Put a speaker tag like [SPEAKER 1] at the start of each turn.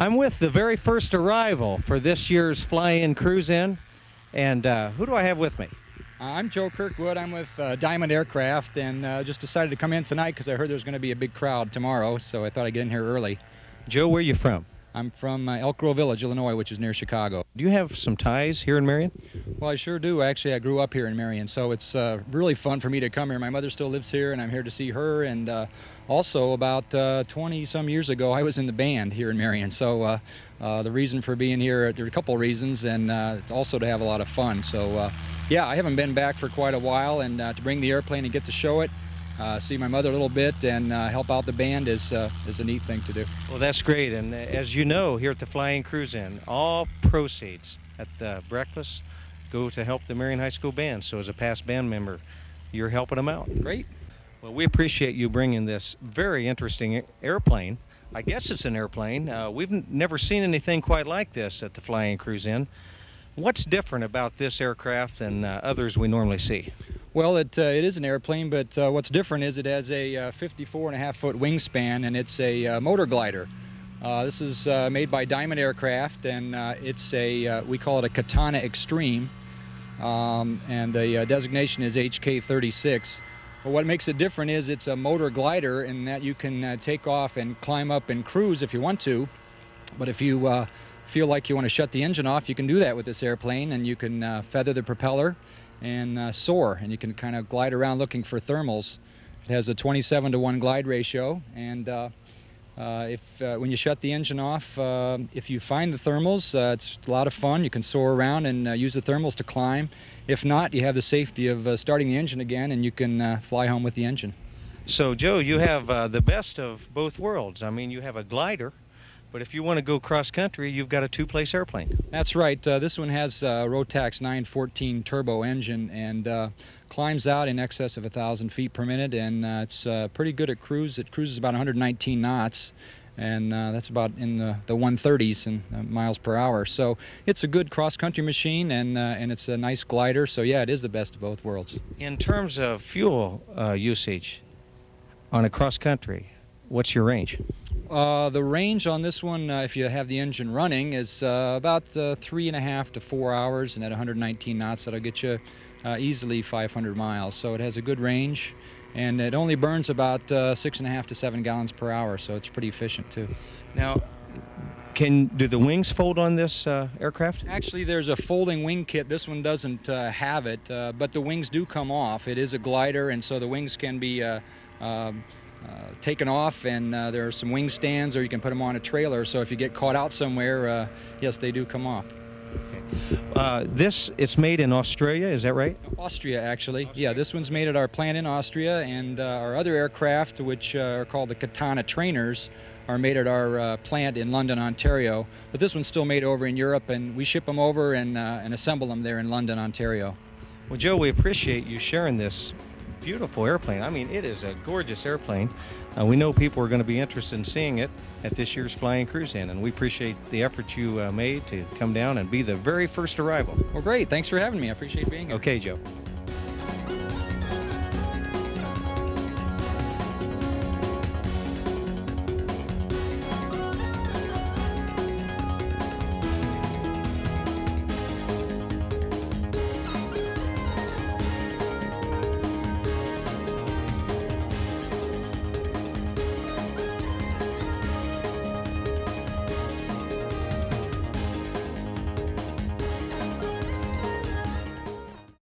[SPEAKER 1] I'm with the very first arrival for this year's Fly-In Cruise-In, and who do I have with me?
[SPEAKER 2] I'm Joe Kirkwood. I'm with Diamond Aircraft, and just decided to come in tonight because I heard there's going to be a big crowd tomorrow, so I thought I'd get in here early.
[SPEAKER 1] Joe, where are you from?
[SPEAKER 2] I'm from Elk Grove Village, Illinois, which is near Chicago.
[SPEAKER 1] Do you have some ties here in Marion?
[SPEAKER 2] Well, I sure do. Actually, I grew up here in Marion, so it's really fun for me to come here. My mother still lives here, and I'm here to see her. And also, about 20-some years ago, I was in the band here in Marion. So the reason for being here, there are a couple of reasons, and it's also to have a lot of fun. So, yeah, I haven't been back for quite a while, and to bring the airplane and get to show it, see my mother a little bit, and help out the band is a neat thing to do.
[SPEAKER 1] Well, that's great. And as you know, here at the Fly-In Cruise-In, all proceeds at the breakfast go to help the Marion High School Band. So as a past band member, you're helping them out.
[SPEAKER 2] Great.
[SPEAKER 1] Well, we appreciate you bringing this very interesting airplane. I guess it's an airplane. We've never seen anything quite like this at the Fly-In Cruise-In. What's different about this aircraft than others we normally see?
[SPEAKER 2] Well, it is an airplane, but what's different is it has a 54.5-foot wingspan, and it's a motor glider. This is made by Diamond Aircraft, and it's we call it a Katana Extreme, and the designation is HK36. But what makes it different is it's a motor glider in that you can take off and climb up and cruise if you want to, but if you feel like you want to shut the engine off, you can do that with this airplane, and you can feather the propeller and soar, and you can kind of glide around looking for thermals. It has a 27-to-1 glide ratio, and when you shut the engine off, if you find the thermals, it's a lot of fun. You can soar around and use the thermals to climb. If not, you have the safety of starting the engine again, and you can fly home with the engine.
[SPEAKER 1] So, Joe, you have the best of both worlds. I mean, you have a glider, but if you want to go cross-country, you've got a two-place airplane.
[SPEAKER 2] That's right. This one has a Rotax 914 turbo engine, and climbs out in excess of 1,000 feet per minute, and it's pretty good at cruise. It cruises about 119 knots, and that's about in the 130s in miles per hour. So it's a good cross-country machine, and it's a nice glider. So yeah, it is the best of both worlds.
[SPEAKER 1] In terms of fuel usage on a cross-country, what's your range?
[SPEAKER 2] The range on this one, if you have the engine running, is about 3.5 to 4 hours, and at 119 knots, that'll get you easily 500 miles. So it has a good range, and it only burns about 6.5 to 7 gallons per hour, so it's pretty efficient too.
[SPEAKER 1] Now, do the wings fold on this aircraft?
[SPEAKER 2] Actually, there's a folding wing kit. This one doesn't have it, but the wings do come off. It is a glider, and so the wings can be taken off, and there are some wing stands, or you can put them on a trailer, so if you get caught out somewhere, yes, they do come off.
[SPEAKER 1] Okay. It's made in Australia, is that right?
[SPEAKER 2] Austria, actually. Yeah, this one's made at our plant in Austria, and our other aircraft, which are called the Katana trainers, are made at our plant in London, Ontario. But this one's still made over in Europe, and we ship them over and assemble them there in London, Ontario.
[SPEAKER 1] Well, Joe, we appreciate you sharing this beautiful airplane. I mean, it is a gorgeous airplane. We know people are going to be interested in seeing it at this year's Fly-In Cruise-In, and we appreciate the effort you made to come down and be the very first arrival.
[SPEAKER 2] Well, great. Thanks for having me. I appreciate being here.
[SPEAKER 1] Okay, Joe.